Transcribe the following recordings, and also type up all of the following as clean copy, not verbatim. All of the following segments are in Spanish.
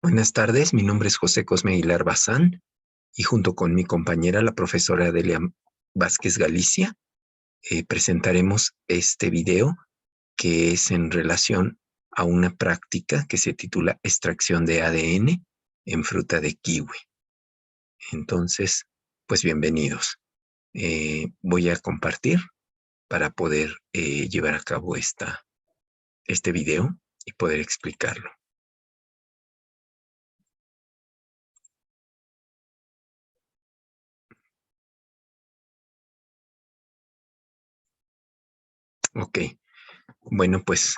Buenas tardes, mi nombre es José Cosme Aguilar Bazán y junto con mi compañera, la profesora Delia Vázquez Galicia, presentaremos este video que es en relación a una práctica que se titula extracción de ADN en fruta de kiwi. Entonces, pues bienvenidos. Voy a compartir para poder llevar a cabo este video y poder explicarlo. Ok, bueno, pues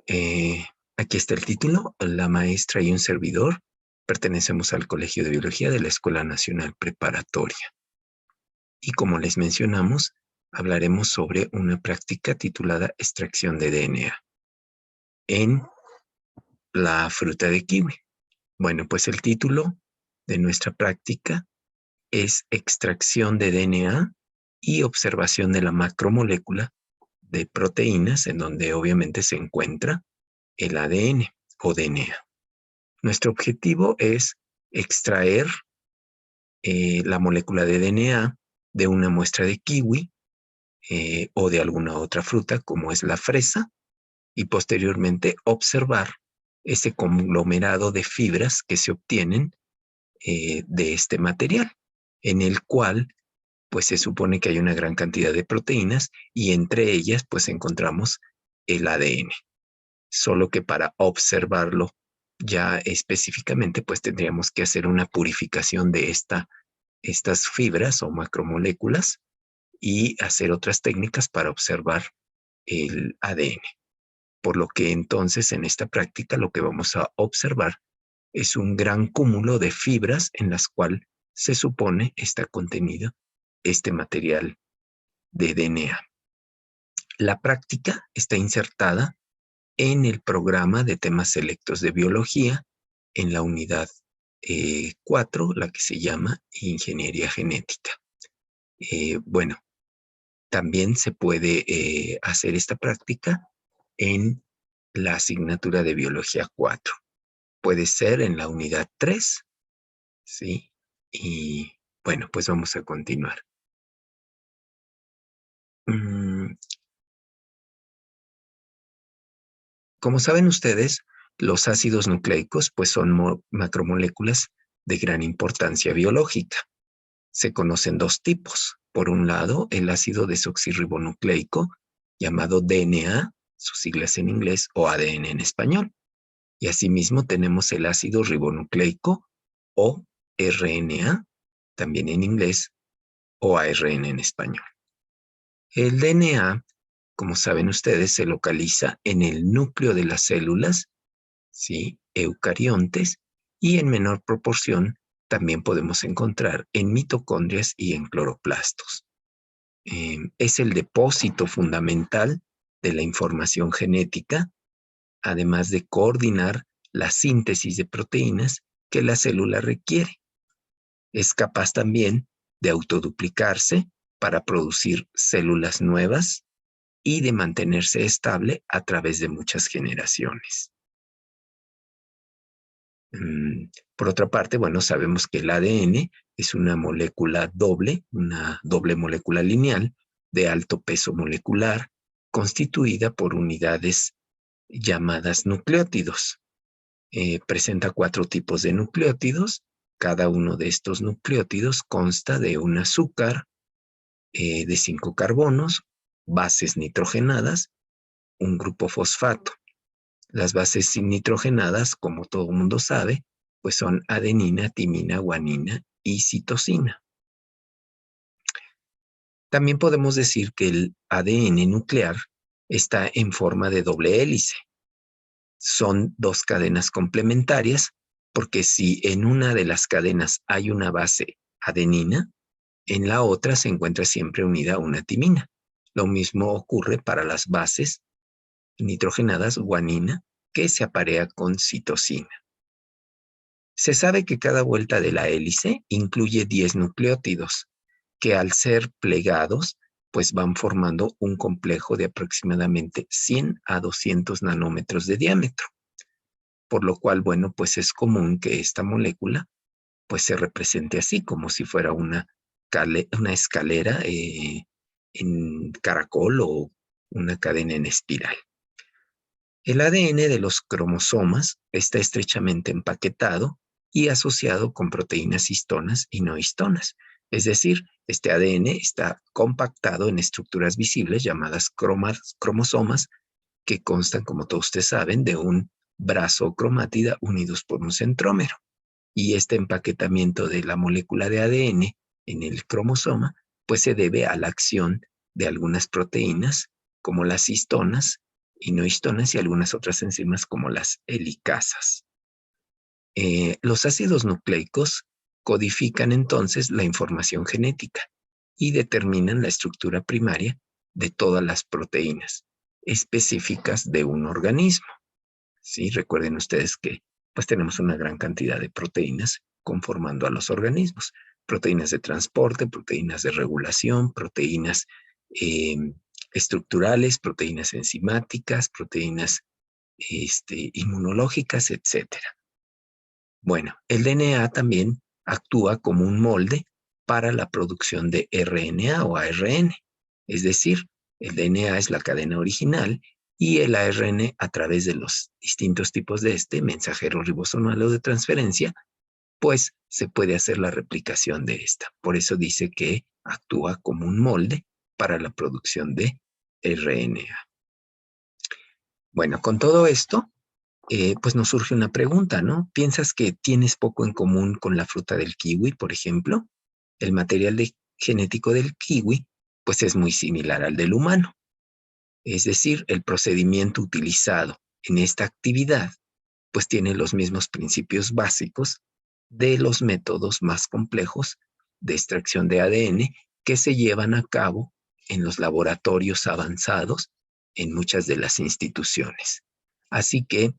aquí está el título. La maestra y un servidor pertenecemos al Colegio de Biología de la Escuela Nacional Preparatoria. Y como les mencionamos, hablaremos sobre una práctica titulada extracción de DNA en la fruta de kiwi. Bueno, pues el título de nuestra práctica es extracción de DNA y observación de la macromolécula de proteínas, en donde obviamente se encuentra el ADN o DNA. Nuestro objetivo es extraer la molécula de DNA de una muestra de kiwi o de alguna otra fruta como es la fresa y posteriormente observar ese conglomerado de fibras que se obtienen de este material, en el cual pues se supone que hay una gran cantidad de proteínas y entre ellas pues encontramos el ADN. Solo que para observarlo ya específicamente, pues tendríamos que hacer una purificación de estas fibras o macromoléculas y hacer otras técnicas para observar el ADN. Por lo que entonces en esta práctica lo que vamos a observar es un gran cúmulo de fibras en las cuales se supone está contenido este material de DNA. La práctica está insertada en el programa de temas selectos de biología en la unidad 4, la que se llama Ingeniería Genética. Bueno, también se puede hacer esta práctica en la asignatura de Biología 4. Puede ser en la unidad 3, ¿sí? Y bueno, pues vamos a continuar. Como saben ustedes, los ácidos nucleicos pues son macromoléculas de gran importancia biológica. Se conocen dos tipos. Por un lado, el ácido desoxirribonucleico, llamado DNA, sus siglas en inglés, o ADN en español. Y asimismo tenemos el ácido ribonucleico, o RNA, también en inglés, o ARN en español. El DNA, como saben ustedes, se localiza en el núcleo de las células, ¿sí? Eucariontes, y en menor proporción también podemos encontrar en mitocondrias y en cloroplastos. Es el depósito fundamental de la información genética, además de coordinar la síntesis de proteínas que la célula requiere. Es capaz también de autoduplicarse para producir células nuevas y de mantenerse estable a través de muchas generaciones. Por otra parte, bueno, sabemos que el ADN es una molécula doble, una doble molécula lineal de alto peso molecular, constituida por unidades llamadas nucleótidos. Presenta 4 tipos de nucleótidos. Cada uno de estos nucleótidos consta de un azúcar, de 5 carbonos, bases nitrogenadas, un grupo fosfato. Las bases nitrogenadas, como todo el mundo sabe, pues son adenina, timina, guanina y citosina. También podemos decir que el ADN nuclear está en forma de doble hélice. Son 2 cadenas complementarias, porque si en una de las cadenas hay una base adenina, en la otra se encuentra siempre unida una timina. Lo mismo ocurre para las bases nitrogenadas guanina, que se aparea con citosina. Se sabe que cada vuelta de la hélice incluye 10 nucleótidos, que al ser plegados, pues van formando un complejo de aproximadamente 100 a 200 nanómetros de diámetro. por lo cual, bueno, pues es común que esta molécula pues se represente así, como si fuera una escalera en caracol o una cadena en espiral. El ADN de los cromosomas está estrechamente empaquetado y asociado con proteínas histonas y no histonas. Es decir, este ADN está compactado en estructuras visibles llamadas cromosomas que constan, como todos ustedes saben, de un brazo o cromátida unidos por un centrómero. Y este empaquetamiento de la molécula de ADN en el cromosoma, pues se debe a la acción de algunas proteínas, como las histonas y no histonas, y algunas otras enzimas como las helicasas. Los ácidos nucleicos codifican entonces la información genética y determinan la estructura primaria de todas las proteínas específicas de un organismo. ¿Sí? Recuerden ustedes que pues tenemos una gran cantidad de proteínas conformando a los organismos. Proteínas de transporte, proteínas de regulación, proteínas estructurales, proteínas enzimáticas, proteínas inmunológicas, etc. Bueno, el DNA también actúa como un molde para la producción de RNA o ARN. Es decir, el DNA es la cadena original y el ARN, a través de los distintos tipos de mensajero ribosomal o de transferencia, pues se puede hacer la replicación de esta. Por eso dice que actúa como un molde para la producción de RNA. Bueno, con todo esto, pues nos surge una pregunta, ¿no? ¿Piensas que tienes poco en común con la fruta del kiwi, por ejemplo? El material genético del kiwi, pues es muy similar al del humano. Es decir, el procedimiento utilizado en esta actividad, pues tiene los mismos principios básicos de los métodos más complejos de extracción de ADN que se llevan a cabo en los laboratorios avanzados en muchas de las instituciones. Así que,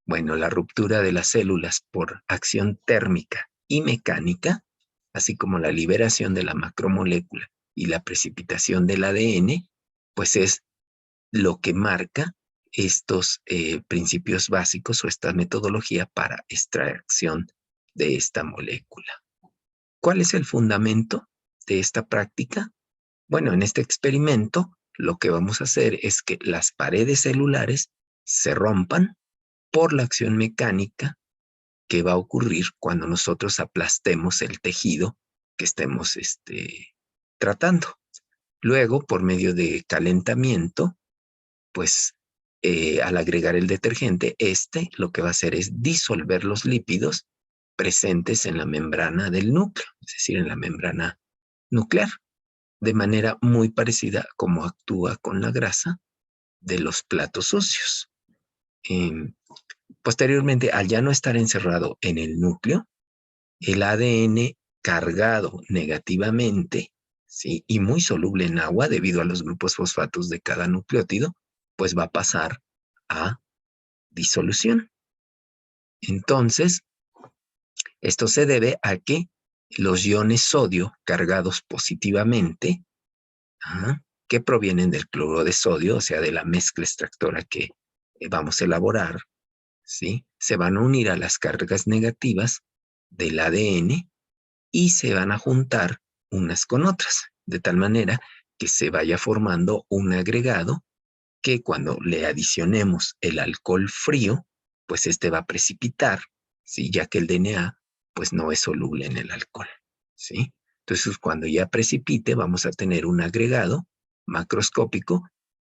bueno, la ruptura de las células por acción térmica y mecánica, así como la liberación de la macromolécula y la precipitación del ADN, pues es lo que marca estos principios básicos o esta metodología para extracción de esta molécula. ¿Cuál es el fundamento de esta práctica? Bueno, en este experimento lo que vamos a hacer es que las paredes celulares se rompan por la acción mecánica que va a ocurrir cuando nosotros aplastemos el tejido que estemos tratando. Luego, por medio de calentamiento, pues al agregar el detergente, lo que va a hacer es disolver los lípidos presentes en la membrana del núcleo, es decir, en la membrana nuclear, de manera muy parecida como actúa con la grasa de los platos sucios. Posteriormente, al ya no estar encerrado en el núcleo, el ADN cargado negativamente, ¿sí? Y muy soluble en agua debido a los grupos fosfatos de cada nucleótido, pues va a pasar a disolución. Entonces, esto se debe a que los iones sodio cargados positivamente, que provienen del cloruro de sodio, o sea, de la mezcla extractora que vamos a elaborar, ¿sí? Se van a unir a las cargas negativas del ADN y se van a juntar unas con otras, de tal manera que se vaya formando un agregado que cuando le adicionemos el alcohol frío, pues va a precipitar, ¿sí? Ya que el DNA pues no es soluble en el alcohol, ¿sí? Entonces, cuando ya precipite, vamos a tener un agregado macroscópico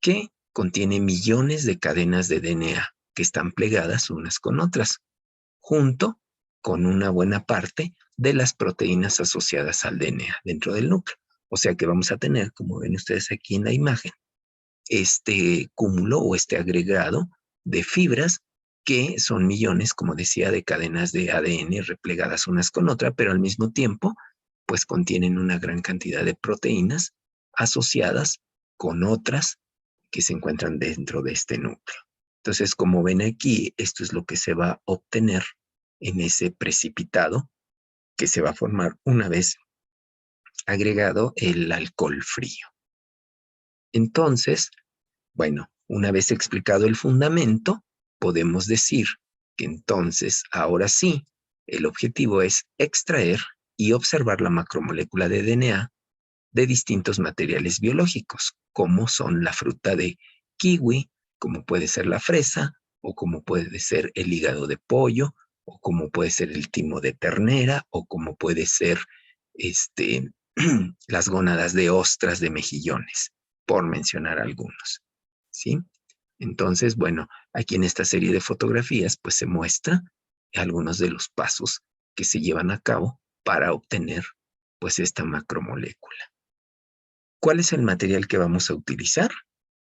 que contiene millones de cadenas de DNA que están plegadas unas con otras, junto con una buena parte de las proteínas asociadas al DNA dentro del núcleo. O sea que vamos a tener, como ven ustedes aquí en la imagen, este cúmulo o este agregado de fibras que son millones, como decía, de cadenas de ADN replegadas unas con otra, pero al mismo tiempo, pues contienen una gran cantidad de proteínas asociadas con otras que se encuentran dentro de este núcleo. Entonces, como ven aquí, esto es lo que se va a obtener en ese precipitado que se va a formar una vez agregado el alcohol frío. Entonces, bueno, una vez explicado el fundamento, podemos decir que entonces, ahora sí, el objetivo es extraer y observar la macromolécula de DNA de distintos materiales biológicos, como son la fruta de kiwi, como puede ser la fresa, o como puede ser el hígado de pollo, o como puede ser el timo de ternera, o como puede ser las gónadas de ostras de mejillones, por mencionar algunos, ¿sí? Entonces, bueno, aquí en esta serie de fotografías, pues se muestra algunos de los pasos que se llevan a cabo para obtener, pues, esta macromolécula. ¿Cuál es el material que vamos a utilizar?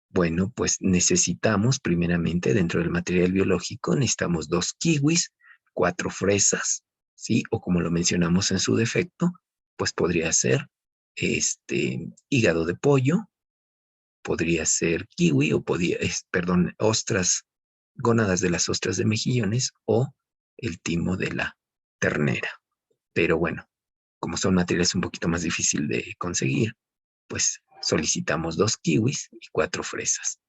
Bueno, pues necesitamos primeramente dentro del material biológico, necesitamos 2 kiwis, 4 fresas, ¿sí? O como lo mencionamos en su defecto, pues podría ser hígado de pollo, podría ser kiwi o perdón, ostras, gónadas de las ostras de mejillones o el timo de la ternera. Pero bueno, como son materiales un poquito más difícil de conseguir, pues solicitamos 2 kiwis y 4 fresas.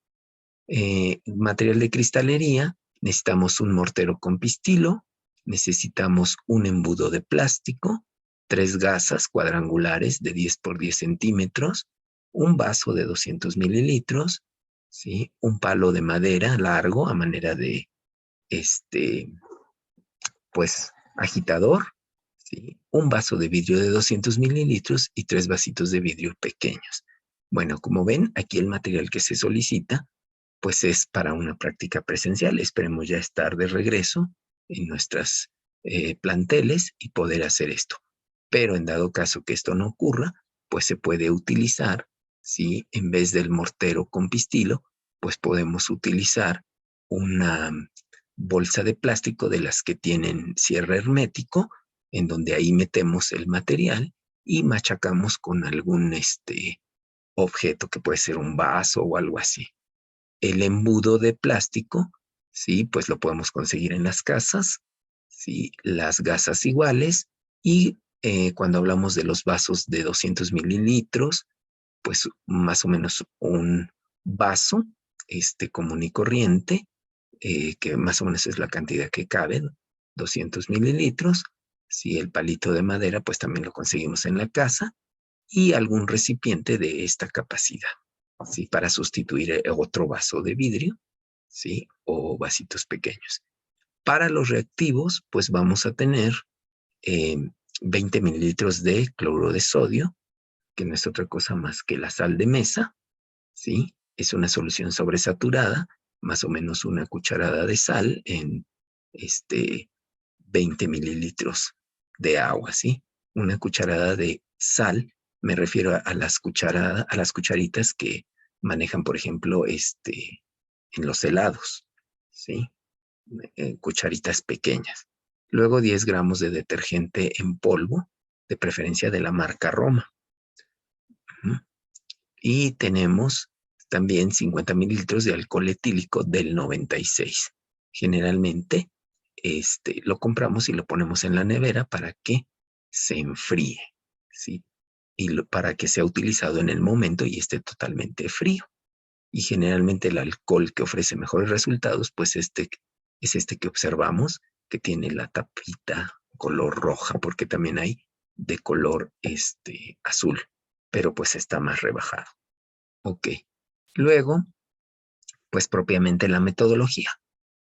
Material de cristalería, necesitamos un mortero con pistilo, necesitamos un embudo de plástico, 3 gasas cuadrangulares de 10 por 10 centímetros, un vaso de 200 mililitros, ¿sí? Un palo de madera largo a manera de, pues, agitador, ¿sí? Un vaso de vidrio de 200 mililitros y 3 vasitos de vidrio pequeños. Bueno, como ven, aquí el material que se solicita pues es para una práctica presencial. Esperemos ya estar de regreso en nuestras planteles y poder hacer esto. Pero en dado caso que esto no ocurra, pues se puede utilizar, ¿sí? En vez del mortero con pistilo, pues podemos utilizar una bolsa de plástico de las que tienen cierre hermético, en donde ahí metemos el material y machacamos con algún objeto que puede ser un vaso o algo así. El embudo de plástico, ¿sí? Pues lo podemos conseguir en las casas, ¿sí? Las gasas iguales y cuando hablamos de los vasos de 200 mililitros, pues más o menos un vaso común y corriente, que más o menos es la cantidad que cabe, 200 mililitros. Si el palito de madera, pues también lo conseguimos en la casa y algún recipiente de esta capacidad, ¿sí? Para sustituir otro vaso de vidrio, ¿sí? O vasitos pequeños. Para los reactivos, pues vamos a tener 20 mililitros de cloruro de sodio, que no es otra cosa más que la sal de mesa, ¿sí? Es una solución sobresaturada, más o menos una cucharada de sal en 20 mililitros de agua, ¿sí? Una cucharada de sal, me refiero a las a las cucharitas que manejan, por ejemplo, en los helados, ¿sí? Cucharitas pequeñas. Luego 10 gramos de detergente en polvo, de preferencia de la marca Roma. Y tenemos también 50 mililitros de alcohol etílico del 96. Generalmente lo compramos y lo ponemos en la nevera para que se enfríe, ¿sí? Y para que sea utilizado en el momento y esté totalmente frío. Y generalmente el alcohol que ofrece mejores resultados, pues es este que observamos, que tiene la tapita color roja, porque también hay de color azul, pero pues está más rebajado. Ok. Luego, pues propiamente la metodología.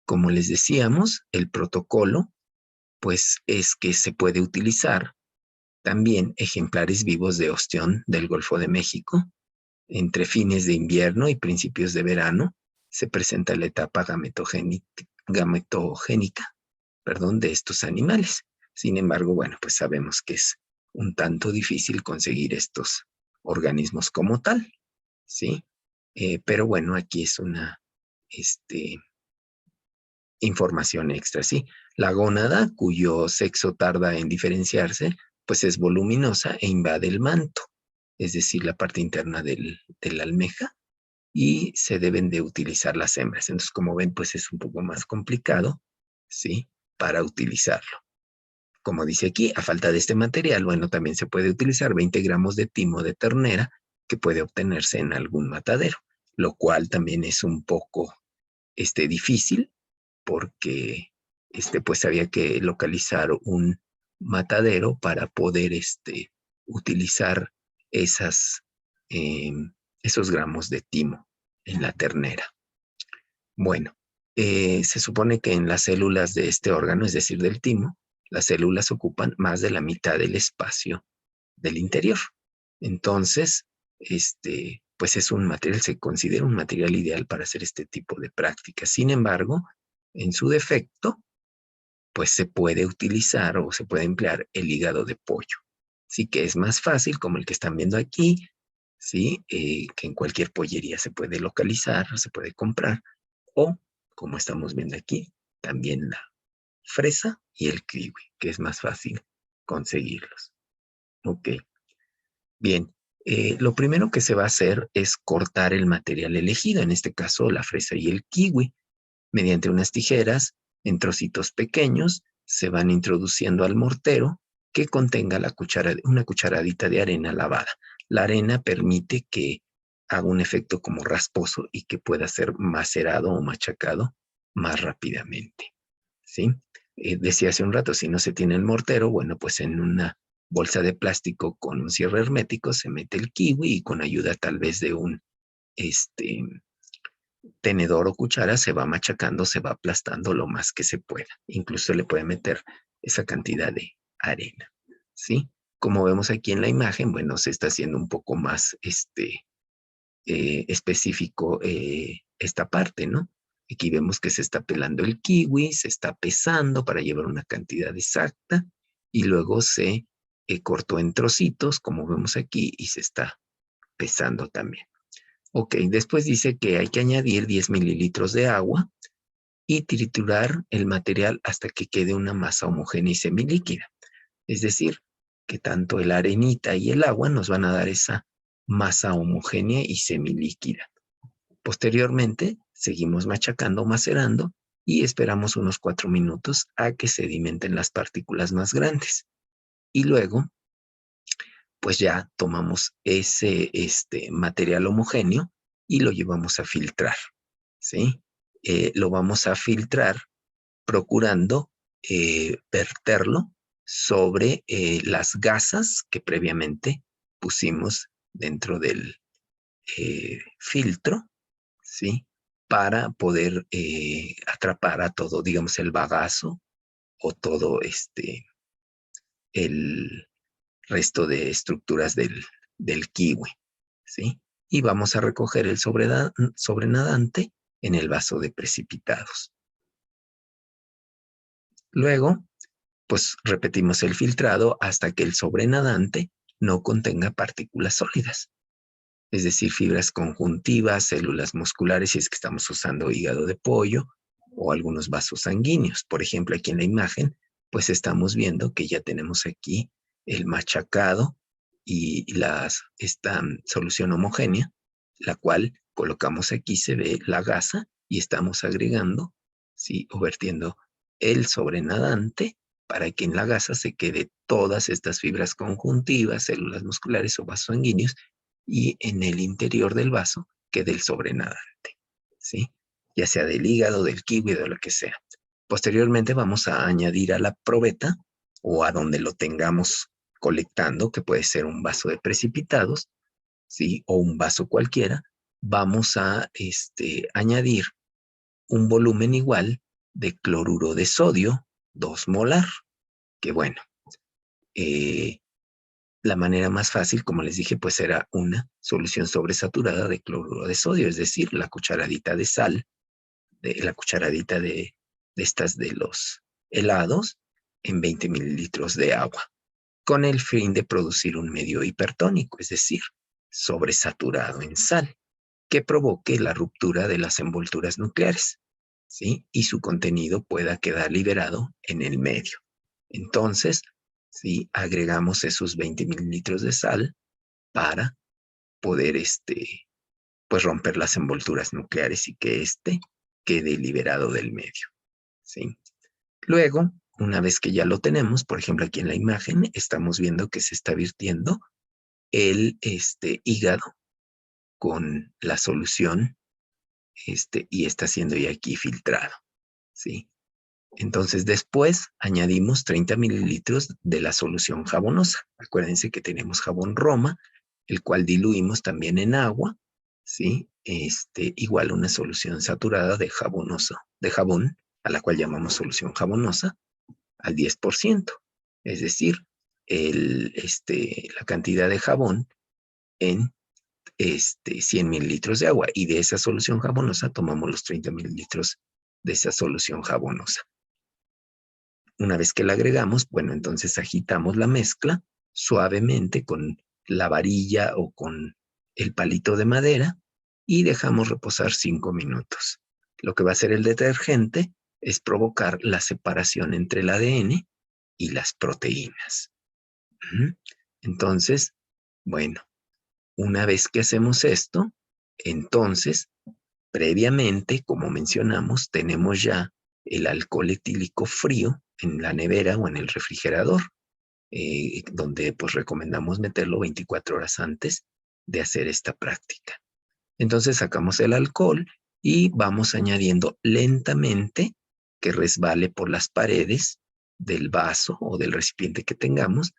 Como les decíamos, el protocolo, pues es que se puede utilizar también ejemplares vivos de ostión del Golfo de México. Entre fines de invierno y principios de verano se presenta la etapa gametogénica, perdón, de estos animales. Sin embargo, bueno, pues sabemos que es un tanto difícil conseguir estos organismos como tal, ¿sí? Pero bueno, aquí es una información extra, ¿sí? La gónada, cuyo sexo tarda en diferenciarse, pues es voluminosa e invade el manto, es decir, la parte interna de la almeja, y se deben de utilizar las hembras. Entonces, como ven, pues es un poco más complicado, ¿sí? Para utilizarlo. Como dice aquí, a falta de este material, bueno, también se puede utilizar 20 gramos de timo de ternera que puede obtenerse en algún matadero, lo cual también es un poco difícil porque pues había que localizar un matadero para poder utilizar esos gramos de timo en la ternera. Bueno, se supone que en las células de este órgano, es decir, del timo, las células ocupan más de la mitad del espacio del interior. Entonces, pues es un material, se considera un material ideal para hacer este tipo de prácticas. Sin embargo, en su defecto, pues se puede utilizar o se puede emplear el hígado de pollo. Sí que es más fácil, como el que están viendo aquí, ¿sí? Que en cualquier pollería se puede localizar, se puede comprar, o, como estamos viendo aquí, también la fresa y el kiwi, que es más fácil conseguirlos. Ok, bien. Lo primero que se va a hacer es cortar el material elegido, en este caso la fresa y el kiwi. Mediante unas tijeras, en trocitos pequeños, se van introduciendo al mortero que contenga una cucharadita de arena lavada. La arena permite que haga un efecto como rasposo y que pueda ser macerado o machacado más rápidamente, ¿sí? Decía hace un rato, si no se tiene el mortero, bueno, pues en una bolsa de plástico con un cierre hermético se mete el kiwi y con ayuda tal vez de un tenedor o cuchara se va machacando, se va aplastando lo más que se pueda. Incluso le puede meter esa cantidad de arena, ¿sí? Como vemos aquí en la imagen, bueno, se está haciendo un poco más específico esta parte, ¿no? Aquí vemos que se está pelando el kiwi, se está pesando para llevar una cantidad exacta y luego se cortó en trocitos, como vemos aquí, y se está pesando también. Ok, después dice que hay que añadir 10 mililitros de agua y triturar el material hasta que quede una masa homogénea y semilíquida. Es decir, que tanto la arenita y el agua nos van a dar esa masa homogénea y semilíquida. Posteriormente, seguimos machacando, macerando y esperamos unos 4 minutos a que sedimenten las partículas más grandes. Y luego, pues ya tomamos ese material homogéneo y lo llevamos a filtrar, ¿sí? Lo vamos a filtrar procurando verterlo sobre las gasas que previamente pusimos dentro del filtro, ¿sí? Para poder atrapar a todo, digamos, el bagazo o todo el resto de estructuras del kiwi, ¿sí? Y vamos a recoger el sobrenadante en el vaso de precipitados. Luego, pues repetimos el filtrado hasta que el sobrenadante no contenga partículas sólidas, es decir, fibras conjuntivas, células musculares, si es que estamos usando hígado de pollo o algunos vasos sanguíneos. Por ejemplo, aquí en la imagen, pues estamos viendo que ya tenemos aquí el machacado y esta solución homogénea, la cual colocamos aquí, se ve la gasa y estamos agregando, ¿sí? O vertiendo el sobrenadante para que en la gasa se quede todas estas fibras conjuntivas, células musculares o vasos sanguíneos y en el interior del vaso quede el sobrenadante, ¿sí? Ya sea del hígado, del kiwi, de lo que sea. Posteriormente vamos a añadir a la probeta o a donde lo tengamos colectando, que puede ser un vaso de precipitados, ¿sí? O un vaso cualquiera, vamos a añadir un volumen igual de cloruro de sodio, 2 molar, que bueno, la manera más fácil, como les dije, pues era una solución sobresaturada de cloruro de sodio, es decir, la cucharadita de sal, la cucharadita de estas de los helados en 20 mililitros de agua, con el fin de producir un medio hipertónico, es decir, sobresaturado en sal, que provoque la ruptura de las envolturas nucleares, ¿sí? Y su contenido pueda quedar liberado en el medio. Entonces, ¿sí? Agregamos esos 20 mililitros de sal para poder pues romper las envolturas nucleares y que quede liberado del medio, ¿sí? Luego, una vez que ya lo tenemos, por ejemplo, aquí en la imagen, estamos viendo que se está virtiendo el hígado con la solución y está siendo ya aquí filtrado, ¿sí? Entonces después añadimos 30 mililitros de la solución jabonosa. Acuérdense que tenemos jabón Roma, el cual diluimos también en agua, ¿sí? Igual una solución saturada de jabón, a la cual llamamos solución jabonosa, al 10%. Es decir, la cantidad de jabón en 100 mililitros de agua. Y de esa solución jabonosa tomamos los 30 mililitros de esa solución jabonosa. Una vez que la agregamos, bueno, entonces agitamos la mezcla suavemente con la varilla o con el palito de madera y dejamos reposar 5 minutos. Lo que va a hacer el detergente es provocar la separación entre el ADN y las proteínas. Entonces, bueno, una vez que hacemos esto, entonces, previamente, como mencionamos, tenemos ya el alcohol etílico frío en la nevera o en el refrigerador, donde pues recomendamos meterlo 24 horas antes de hacer esta práctica. Entonces sacamos el alcohol y vamos añadiendo lentamente que resbale por las paredes del vaso o del recipiente que tengamos,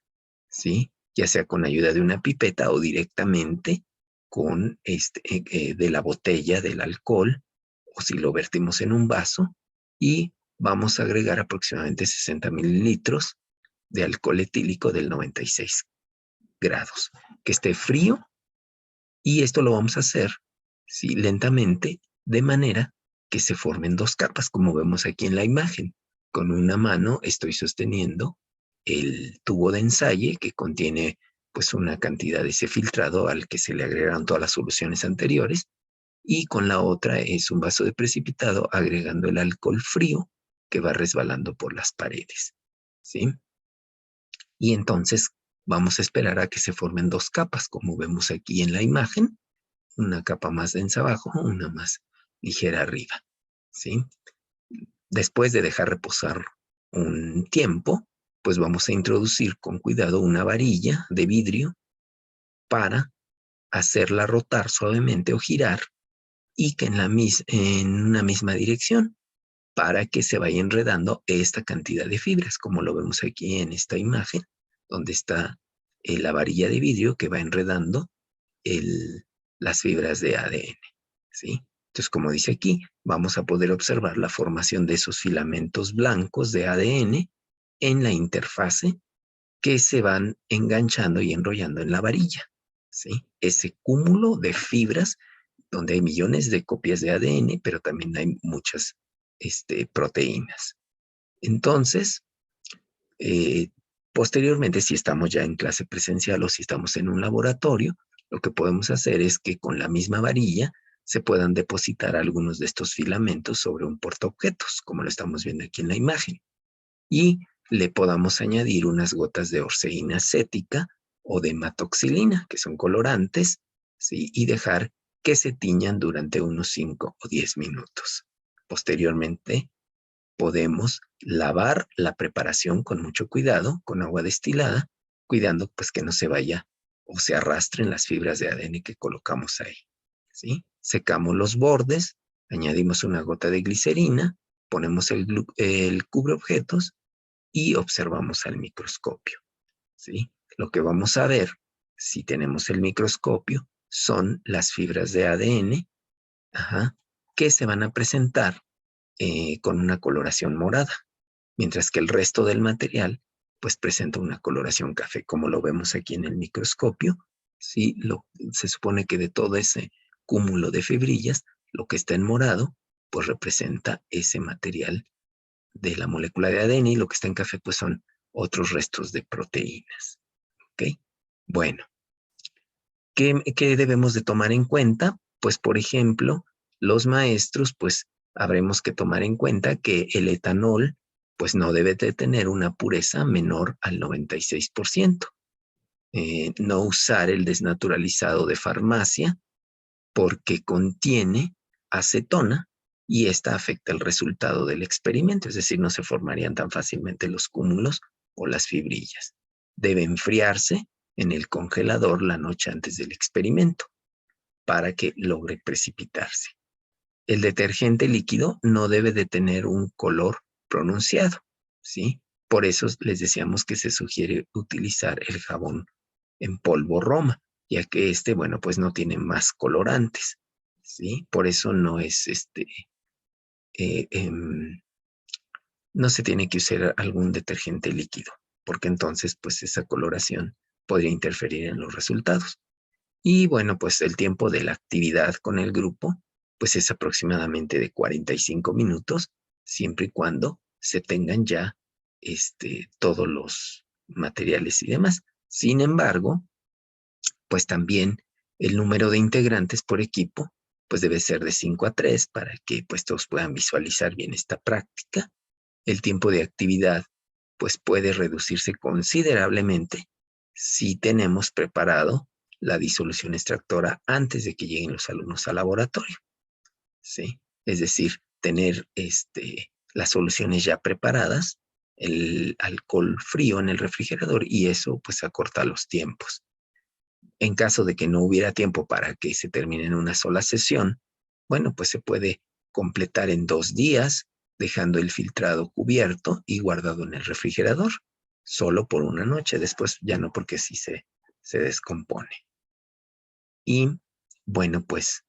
¿sí? Ya sea con ayuda de una pipeta o directamente con de la botella del alcohol, o si lo vertimos en un vaso, y vamos a agregar aproximadamente 60 mililitros de alcohol etílico del 96 grados, que esté frío, y esto lo vamos a hacer, ¿sí? Lentamente, de manera que se formen dos capas, como vemos aquí en la imagen. Con una mano estoy sosteniendo el tubo de ensayo que contiene pues una cantidad de ese filtrado al que se le agregaron todas las soluciones anteriores, y con la otra es un vaso de precipitado agregando el alcohol frío que va resbalando por las paredes, ¿sí? Y entonces vamos a esperar a que se formen dos capas, como vemos aquí en la imagen, una capa más densa abajo, una más ligera arriba, ¿sí? Después de dejar reposar un tiempo, pues vamos a introducir con cuidado una varilla de vidrio para hacerla rotar suavemente o girar y que en una misma dirección para que se vaya enredando esta cantidad de fibras, como lo vemos aquí en esta imagen, donde está la varilla de vidrio que va enredando las fibras de ADN, ¿sí? Entonces, como dice aquí, vamos a poder observar la formación de esos filamentos blancos de ADN en la interfase que se van enganchando y enrollando en la varilla, ¿sí? Ese cúmulo de fibras donde hay millones de copias de ADN, pero también hay muchas proteínas. Entonces, posteriormente, si estamos ya en clase presencial o si estamos en un laboratorio, lo que podemos hacer es que con la misma varilla se puedan depositar algunos de estos filamentos sobre un portaobjetos, como lo estamos viendo aquí en la imagen, y le podamos añadir unas gotas de orseína acética o de hematoxilina, que son colorantes, ¿sí? Y dejar que se tiñan durante unos 5 o 10 minutos. Posteriormente, podemos lavar la preparación con mucho cuidado, con agua destilada, cuidando pues que no se vaya o se arrastren las fibras de ADN que colocamos ahí, ¿sí? Secamos los bordes, añadimos una gota de glicerina, ponemos el cubreobjetos y observamos al microscopio, ¿sí? Lo que vamos a ver, si tenemos el microscopio, son las fibras de ADN, que se van a presentar con una coloración morada, mientras que el resto del material pues presenta una coloración café, como lo vemos aquí en el microscopio, ¿sí? Se supone que de todo ese cúmulo de fibrillas, lo que está en morado, pues representa ese material de la molécula de ADN, y lo que está en café pues son otros restos de proteínas, ¿ok? Bueno, ¿qué debemos de tomar en cuenta? Pues, por ejemplo, los maestros, pues, habremos que tomar en cuenta que el etanol, pues, no debe de tener una pureza menor al 96%. No usar el desnaturalizado de farmacia porque contiene acetona y esta afecta el resultado del experimento, es decir, no se formarían tan fácilmente los cúmulos o las fibrillas. Debe enfriarse en el congelador la noche antes del experimento para que logre precipitarse. El detergente líquido no debe de tener un color pronunciado, ¿sí? Por eso les decíamos que se sugiere utilizar el jabón en polvo Roma, ya que bueno, pues no tiene más colorantes, ¿sí? Por eso no es eh, em, no se tiene que usar algún detergente líquido, porque entonces pues esa coloración podría interferir en los resultados. Y bueno, pues el tiempo de la actividad con el grupo pues es aproximadamente de 45 minutos, siempre y cuando se tengan ya todos los materiales y demás. Sin embargo, pues también el número de integrantes por equipo pues debe ser de 5 a 3 para que pues todos puedan visualizar bien esta práctica. El tiempo de actividad pues puede reducirse considerablemente si tenemos preparado la disolución extractora antes de que lleguen los alumnos al laboratorio, ¿sí? Es decir, tener las soluciones ya preparadas, el alcohol frío en el refrigerador y eso pues acorta los tiempos. En caso de que no hubiera tiempo para que se termine en una sola sesión, bueno, pues se puede completar en 2 días, dejando el filtrado cubierto y guardado en el refrigerador, solo por una noche, después ya no, porque sí se descompone. Y bueno, pues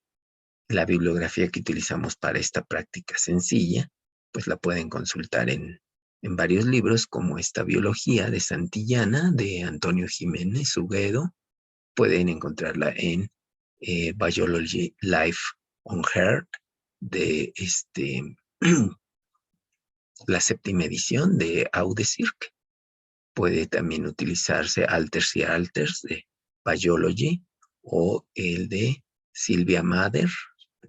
la bibliografía que utilizamos para esta práctica sencilla, pues la pueden consultar en varios libros, como esta Biología de Santillana, de Antonio Jiménez Uguedo. Pueden encontrarla en Biology Life on Earth, de la 7ª edición de Audecirc. Puede también utilizarse Alters y Alters de Biology, o el de Silvia Mather,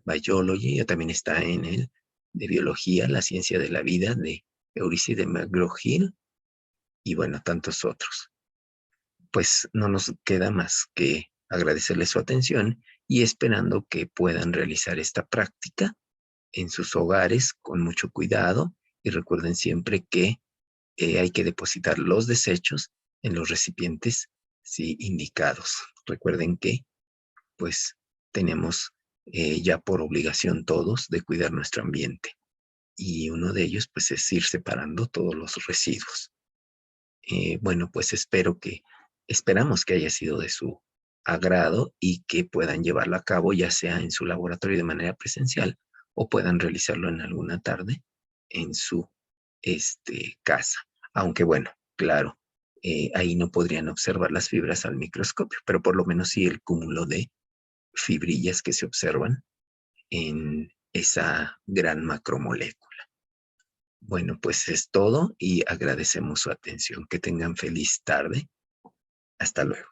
Biology, o también está en el de Biología, la ciencia de la vida, de Eurícide McGraw-Hill, y bueno, tantos otros. Pues no nos queda más que agradecerles su atención y esperando que puedan realizar esta práctica en sus hogares con mucho cuidado, y recuerden siempre que hay que depositar los desechos en los recipientes, sí, indicados. Recuerden que pues tenemos ya por obligación todos de cuidar nuestro ambiente, y uno de ellos pues es ir separando todos los residuos. Bueno, pues esperamos que haya sido de su agrado y que puedan llevarlo a cabo, ya sea en su laboratorio de manera presencial o puedan realizarlo en alguna tarde en su casa. Aunque bueno, claro, ahí no podrían observar las fibras al microscopio, pero por lo menos sí el cúmulo de fibrillas que se observan en esa gran macromolécula. Bueno, pues es todo y agradecemos su atención. Que tengan feliz tarde. Hasta luego.